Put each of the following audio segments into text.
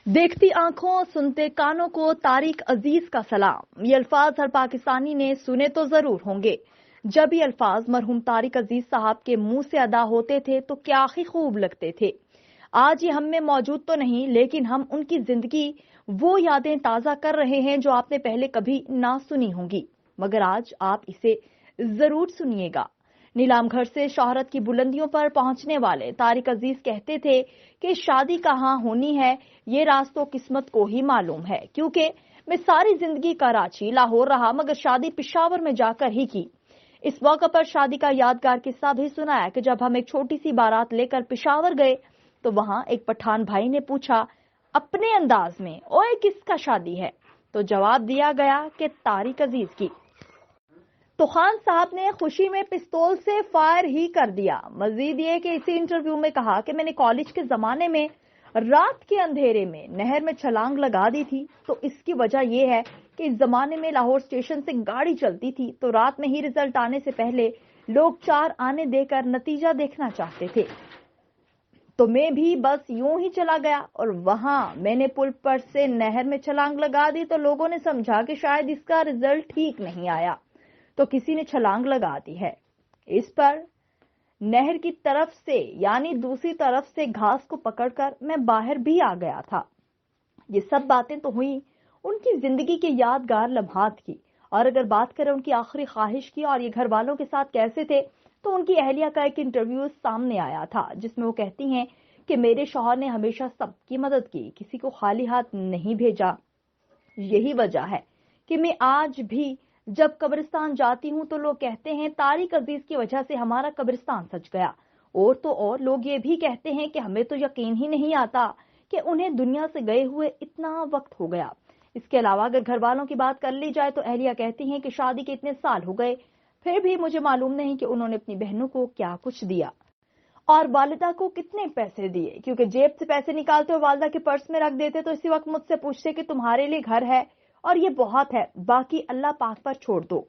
دیکھتی آنکھوں سنتے کانوں کو طارق عزیز کا سلام۔ یہ الفاظ ہر پاکستانی نے سنے تو ضرور ہوں گے۔ جب یہ الفاظ مرحوم طارق عزیز صاحب کے منہ سے ادا ہوتے تھے تو کیا ہی خوب لگتے تھے۔ آج یہ ہم میں موجود تو نہیں، لیکن ہم ان کی زندگی وہ یادیں تازہ کر رہے ہیں جو آپ نے پہلے کبھی نہ سنی ہوں گی، مگر آج آپ اسے ضرور سنیے گا۔ نیلام گھر سے شہرت کی بلندیوں پر پہنچنے والے طارق عزیز کہتے تھے کہ شادی کہاں ہونی ہے یہ راز تو قسمت کو ہی معلوم ہے، کیونکہ میں ساری زندگی کراچی لاہور رہا مگر شادی پشاور میں جا کر ہی کی۔ اس موقع پر شادی کا یادگار قصہ بھی سنایا کہ جب ہم ایک چھوٹی سی بارات لے کر پشاور گئے تو وہاں ایک پٹھان بھائی نے پوچھا اپنے انداز میں، اوئے کس کا شادی ہے؟ تو جواب دیا گیا کہ طارق عزیز کی۔ تو خان صاحب نے خوشی میں پستول سے فائر ہی کر دیا۔ مزید یہ کہ اسی انٹرویو میں کہا کہ میں نے کالج کے زمانے میں رات کے اندھیرے میں نہر میں چھلانگ لگا دی تھی، تو اس کی وجہ یہ ہے کہ اس زمانے میں لاہور اسٹیشن سے گاڑی چلتی تھی تو رات میں ہی رزلٹ آنے سے پہلے لوگ 4 آنے دے کر نتیجہ دیکھنا چاہتے تھے، تو میں بھی بس یوں ہی چلا گیا اور وہاں میں نے پل پر سے نہر میں چھلانگ لگا دی تو لوگوں نے سمجھا کہ شاید اس کا رزلٹ ٹھیک نہیں آیا تو کسی نے چھلانگ لگا دی ہے۔ اس پر نہر کی طرف سے یعنی دوسری طرف سے گھاس کو پکڑ کر میں باہر بھی آ گیا تھا۔ یہ سب باتیں تو ہوئیں ان کی زندگی کے یادگار لمحات کی، اور اگر بات کریں ان کی آخری خواہش کی اور یہ گھر والوں کے ساتھ کیسے تھے تو ان کی اہلیہ کا ایک انٹرویو سامنے آیا تھا جس میں وہ کہتی ہیں کہ میرے شوہر نے ہمیشہ سب کی مدد کی، کسی کو خالی ہاتھ نہیں بھیجا۔ یہی وجہ ہے کہ میں آج بھی جب قبرستان جاتی ہوں تو لوگ کہتے ہیں طارق عزیز کی وجہ سے ہمارا قبرستان سج گیا، اور تو اور لوگ یہ بھی کہتے ہیں کہ ہمیں تو یقین ہی نہیں آتا کہ انہیں دنیا سے گئے ہوئے اتنا وقت ہو گیا۔ اس کے علاوہ اگر گھر والوں کی بات کر لی جائے تو اہلیہ کہتی ہیں کہ شادی کے اتنے سال ہو گئے پھر بھی مجھے معلوم نہیں کہ انہوں نے اپنی بہنوں کو کیا کچھ دیا اور والدہ کو کتنے پیسے دیے، کیونکہ جیب سے پیسے نکالتے اور والدہ کے پرس میں رکھ دیتے تو اسی وقت مجھ سے پوچھتے کہ تمہارے لیے گھر ہے اور یہ بہت ہے، باقی اللہ پاک پر چھوڑ دو۔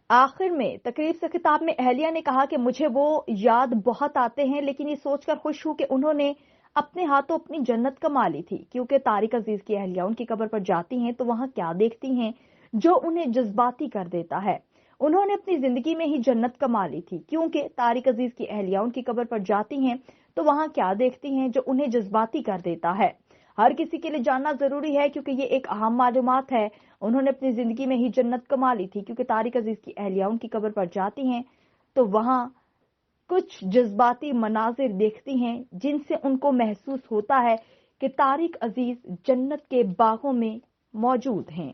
آخر میں تقریب سے خطاب میں اہلیہ نے کہا کہ مجھے وہ یاد بہت آتے ہیں، لیکن یہ سوچ کر خوش ہوں کہ انہوں نے اپنے ہاتھوں اپنی جنت کما لی تھی، کیونکہ طارق عزیز کی اہلیہ ان کی قبر پر جاتی ہیں تو وہاں کیا دیکھتی ہیں جو انہیں جذباتی کر دیتا ہے۔ انہوں نے اپنی زندگی میں ہی جنت کما لی تھی، کیونکہ طارق عزیز کی اہلیہ ان کی قبر پر جاتی ہیں تو وہاں کیا دیکھتی ہیں جو انہیں جذباتی کر دیتا ہے۔ ہر کسی کے لیے جاننا ضروری ہے کیونکہ یہ ایک اہم معلومات ہے۔ انہوں نے اپنی زندگی میں ہی جنت کما لی تھی کیونکہ طارق عزیز کی اہلیہ ان کی قبر پر جاتی ہیں تو وہاں کچھ جذباتی مناظر دیکھتی ہیں جن سے ان کو محسوس ہوتا ہے کہ طارق عزیز جنت کے باغوں میں موجود ہیں۔